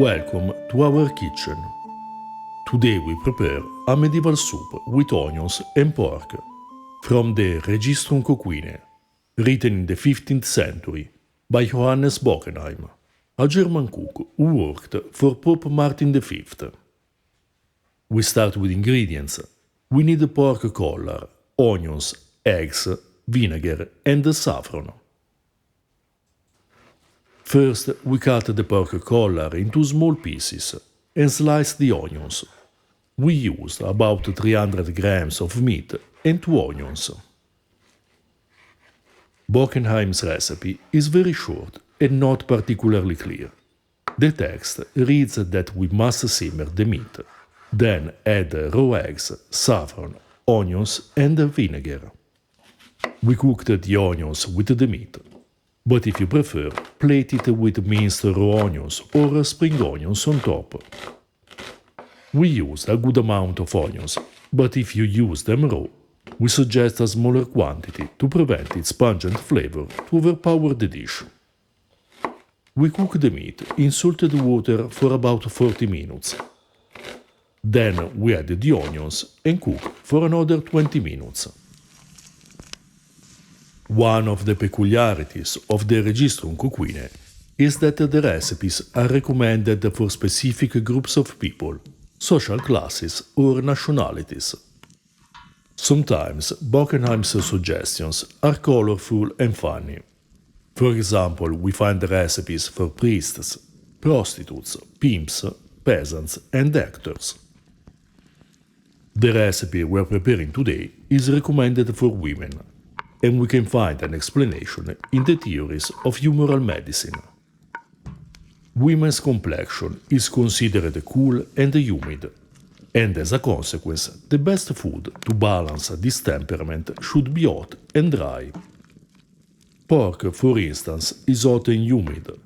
Welcome to our kitchen. Today we prepare a medieval soup with onions and pork from the Registrum Coquine, written in the 15th century by Johannes Bockenheim, a German cook who worked for Pope Martin V. We start with ingredients. We need pork collar, onions, eggs, vinegar and saffron. First, we cut the pork collar into small pieces and slice the onions. We used about 300 grams of meat and 2 onions. Bockenheim's recipe is very short and not particularly clear. The text reads that we must simmer the meat, then add raw eggs, saffron, onions and vinegar. We cooked the onions with the meat. But if you prefer, plate it with minced raw onions or spring onions on top. We used a good amount of onions, but if you use them raw, we suggest a smaller quantity to prevent its pungent flavor to overpower the dish. We cook the meat in salted water for about 40 minutes. Then we add the onions and cook for another 20 minutes. One of the peculiarities of the Registrum Coquine is that the recipes are recommended for specific groups of people, social classes or nationalities. Sometimes Bockenheim's suggestions are colorful and funny. For example, we find recipes for priests, prostitutes, pimps, peasants and actors. The recipe we're preparing today is recommended for women, and we can find an explanation in the theories of humoral medicine. Women's complexion is considered cool and humid, and as a consequence, the best food to balance this temperament should be hot and dry. Pork, for instance, is hot and humid,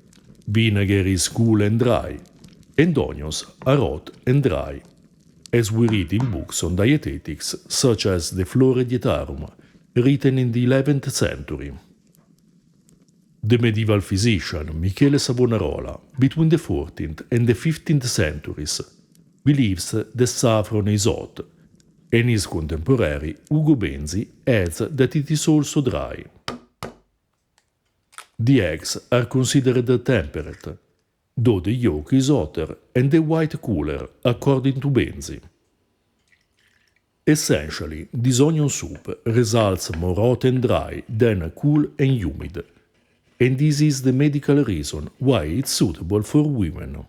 vinegar is cool and dry, and onions are hot and dry, as we read in books on dietetics such as the Flora Dietarum, written in the 11th century. The medieval physician Michele Savonarola, between the 14th and the 15th centuries, believes that saffron is hot, and his contemporary Ugo Benzi adds that it is also dry. The eggs are considered temperate, though the yolk is hotter and the white cooler, according to Benzi. Essentially, this onion soup results more hot and dry than cool and humid, and this is the medical reason why it's suitable for women.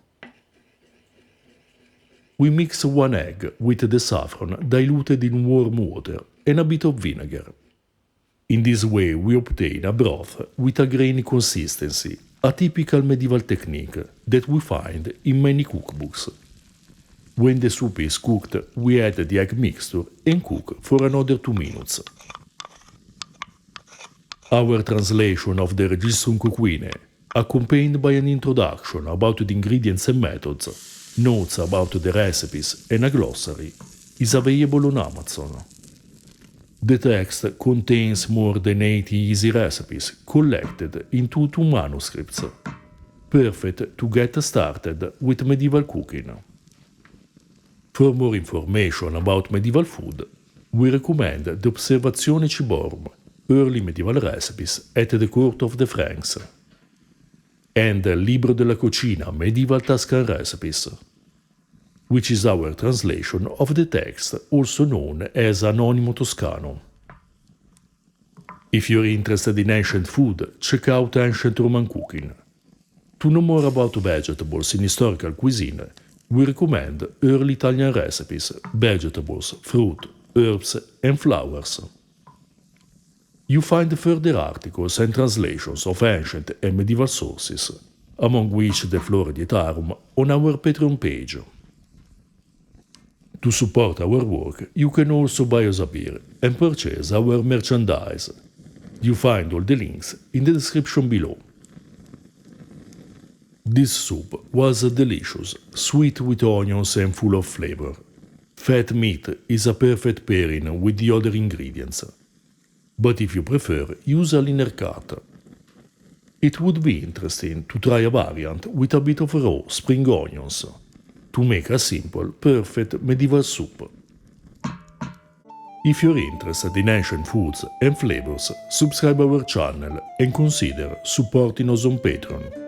We mix 1 egg with the saffron diluted in warm water and a bit of vinegar. In this way we obtain a broth with a grainy consistency, a typical medieval technique that we find in many cookbooks. When the soup is cooked, we add the egg mixture and cook for another 2 minutes. Our translation of the Registrum Coquine, accompanied by an introduction about the ingredients and methods, notes about the recipes and a glossary, is available on Amazon. The text contains more than 80 easy recipes collected into 2 manuscripts, perfect to get started with medieval cooking. For more information about medieval food, we recommend the Observazione Ciborum, Early Medieval Recipes at the Court of the Franks, and Libro della Cucina Medieval Tuscan Recipes, which is our translation of the text, also known as Anonimo Toscano. If you're interested in ancient food, check out Ancient Roman Cooking. To know more about vegetables in historical cuisine, we recommend Early Italian Recipes, Vegetables, Fruit, Herbs and Flowers. You find further articles and translations of ancient and medieval sources, among which the Flora Dietarum, on our Patreon page. To support our work, you can also buy us a beer and purchase our merchandise. You find all the links in the description below. This soup was delicious, sweet with onions and full of flavor. Fat meat is a perfect pairing with the other ingredients. But if you prefer, use a leaner cut. it would be interesting to try a variant with a bit of raw spring onions to make a simple, perfect medieval soup. If you're interested in ancient foods and flavors, subscribe our channel and consider supporting us on Patreon.